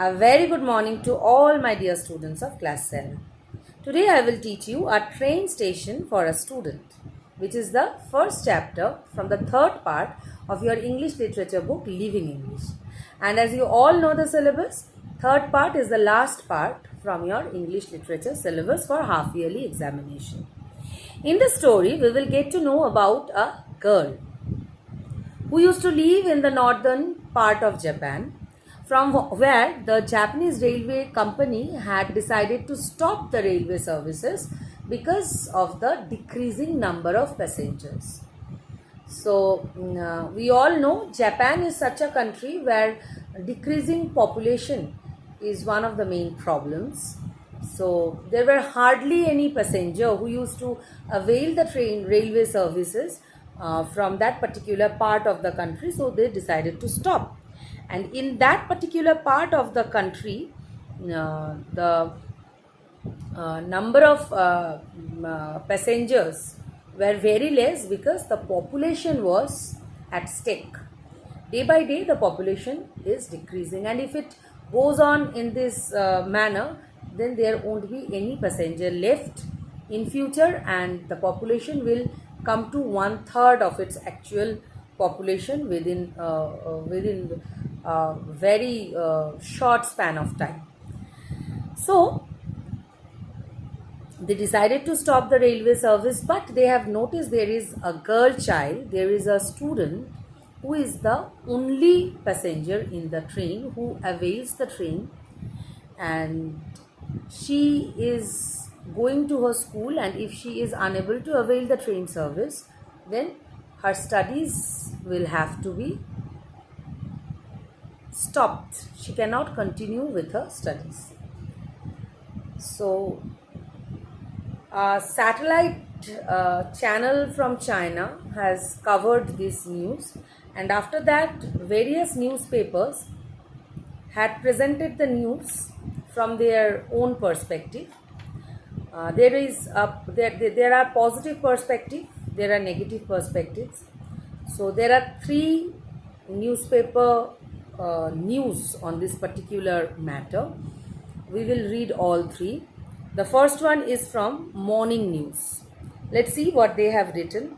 A very good morning to all my dear students of class 7. Today I will teach you a train station for a student, which is the first chapter from the third part of your English literature book Living English. And as you all know the syllabus, third part is the last part from your English literature syllabus for half yearly examination. In the story, we will get to know about a girl who used to live in the northern part of Japan, from where the Japanese railway company had decided to stop the railway services because of the decreasing number of passengers. So, we all know Japan is such a country where decreasing population is one of the main problems. So, there were hardly any passenger who used to avail the train railway services from that particular part of the country, so they decided to stop. And in that particular part of the country, the number of passengers were very less because the population was at stake. Day by day, the population is decreasing, and if it goes on in this manner, then there won't be any passenger left in future, and the population will come to 1/3 of its actual population within a very short span of time. So they decided to stop the railway service, but they have noticed there is a girl child, there is a student who is the only passenger in the train who avails the train, and she is going to her school, and if she is unable to avail the train service, then her studies will have to be stopped. She cannot continue with her studies. So a satellite channel from China has covered this news, and after that various newspapers had presented the news from their own perspective. There are positive perspectives, there are negative perspectives. So there are three newspaper news on this particular matter. We will read all three. The first one is from Morning News. Let's see what they have written.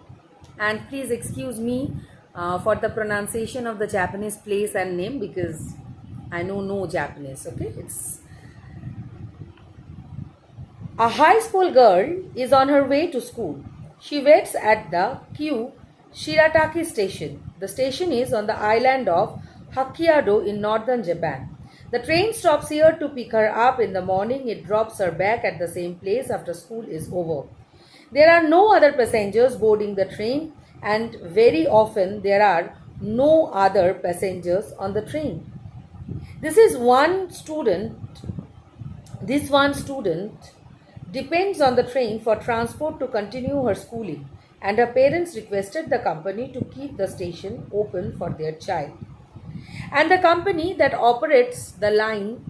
And please excuse me for the pronunciation of the Japanese place and name, because I know no Japanese. Okay, a high school girl is on her way to school. She waits at the Kyu Shirataki station. The station is on the island of Hokkaido in northern Japan. The train stops here to pick her up in the morning. It drops her back at the same place after school is over. There are no other passengers boarding the train, and very often there are no other passengers on the train. This one student depends on the train for transport to continue her schooling, and her parents requested the company to keep the station open for their child. And the company that operates the line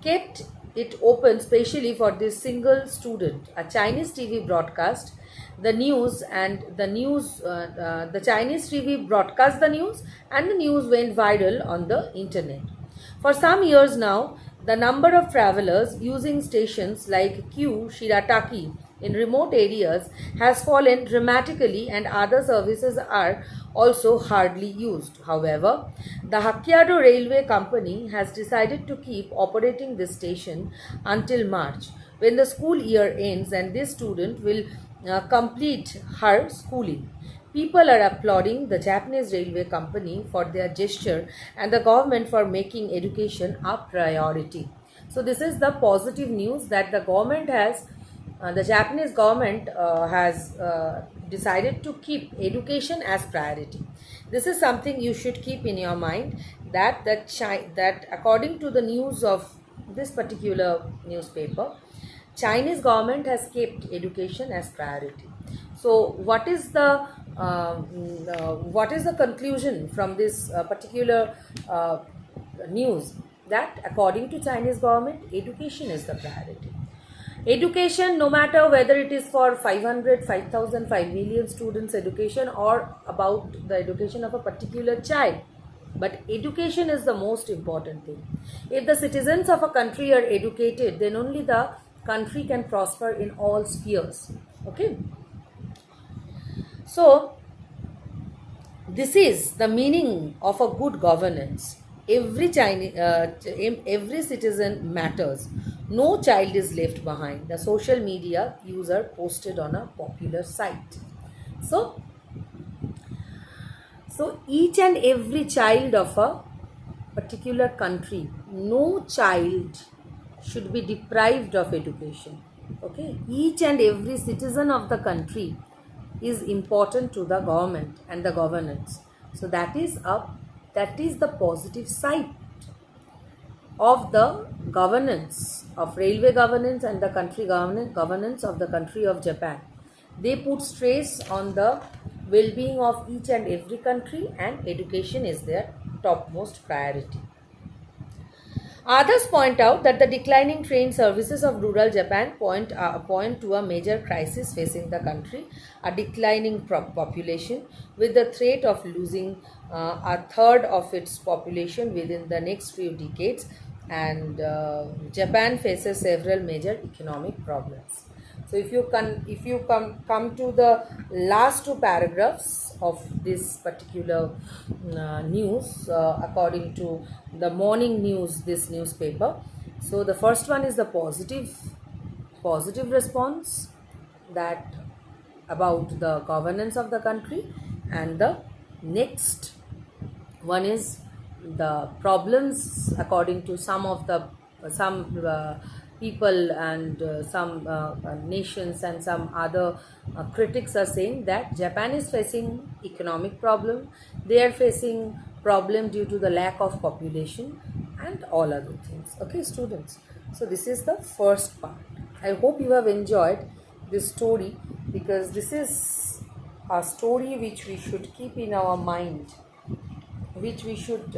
kept it open specially for this single student. A Chinese TV broadcast the news, and the Chinese TV broadcast the news, and the news went viral on the internet. For some years now, the number of travelers using stations like Kyu Shirataki in remote areas has fallen dramatically, and other services are also hardly used. However, the Hokkaido Railway Company has decided to keep operating this station until March, when the school year ends and this student will complete her schooling. People are applauding the Japanese Railway Company for their gesture and the government for making education a priority. So this is the positive news that the Japanese government has decided to keep education as priority. This is something you should keep in your mind, that according to the news of this particular newspaper, Chinese government has kept education as priority. So what is the conclusion from this particular news? That according to Chinese government, education is the priority. Education, no matter whether it is for 500, 5,000, 5 million students education, or about the education of a particular child, but education is the most important thing. If the citizens of a country are educated, then only the country can prosper in all spheres. Okay, so this is the meaning of a good governance. Every citizen matters. No child is left behind. The social media user posted on a popular site. So, so each and every child of a particular country, no child should be deprived of education. Okay, each and every citizen of the country is important to the government and the governance. So that is the positive side of the governance of railway governance and the country governance of the country of Japan. They put stress on the well-being of each and every country, and education is their topmost priority. Others point out that the declining train services of rural Japan point to a major crisis facing the country, a declining population with the threat of losing a third of its population within the next few decades, and Japan faces several major economic problems. So if you come to the last two paragraphs of this particular news, according to the Morning News, this newspaper. So the first one is the positive response that about the governance of the country, and the next one is the problems according to some people and some nations and some other critics are saying that Japan is facing economic problem, they are facing problem due to the lack of population and all other things. Okay, students, so this is the first part. I hope you have enjoyed this story, because this is a story which we should keep in our mind, which we should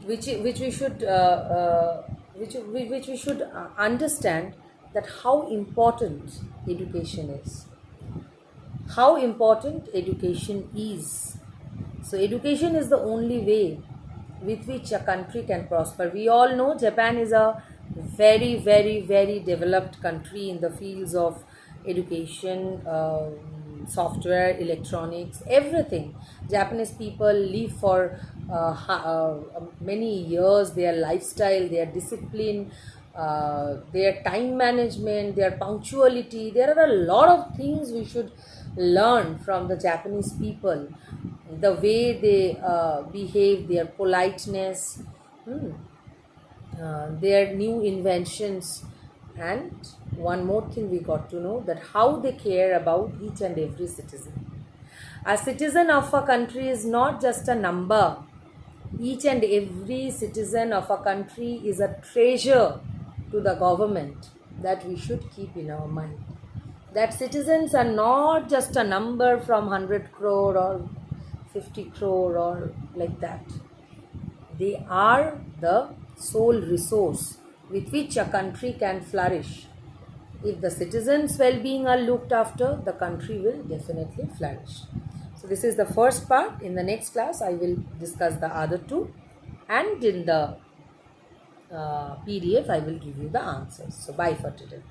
which we should which we should understand that how important education is, how important education is. So education is the only way with which a country can prosper. We all know Japan is a very, very, very developed country in the fields of education, software, electronics, everything. Japanese people live for many years. Their lifestyle, their discipline, their time management, their punctuality. There are a lot of things we should learn from the Japanese people. The way they behave, their politeness, their new inventions, and one more thing we got to know, that how they care about each and every citizen. A citizen of a country is not just a number. Each and every citizen of a country is a treasure to the government that we should keep in our mind. That citizens are not just a number from 100 crore or 50 crore or like that. They are the sole resource with which a country can flourish. If the citizens' well-being are looked after, the country will definitely flourish. So this is the first part. In the next class, I will discuss the other two, and in the PDF, I will give you the answers. So bye for today.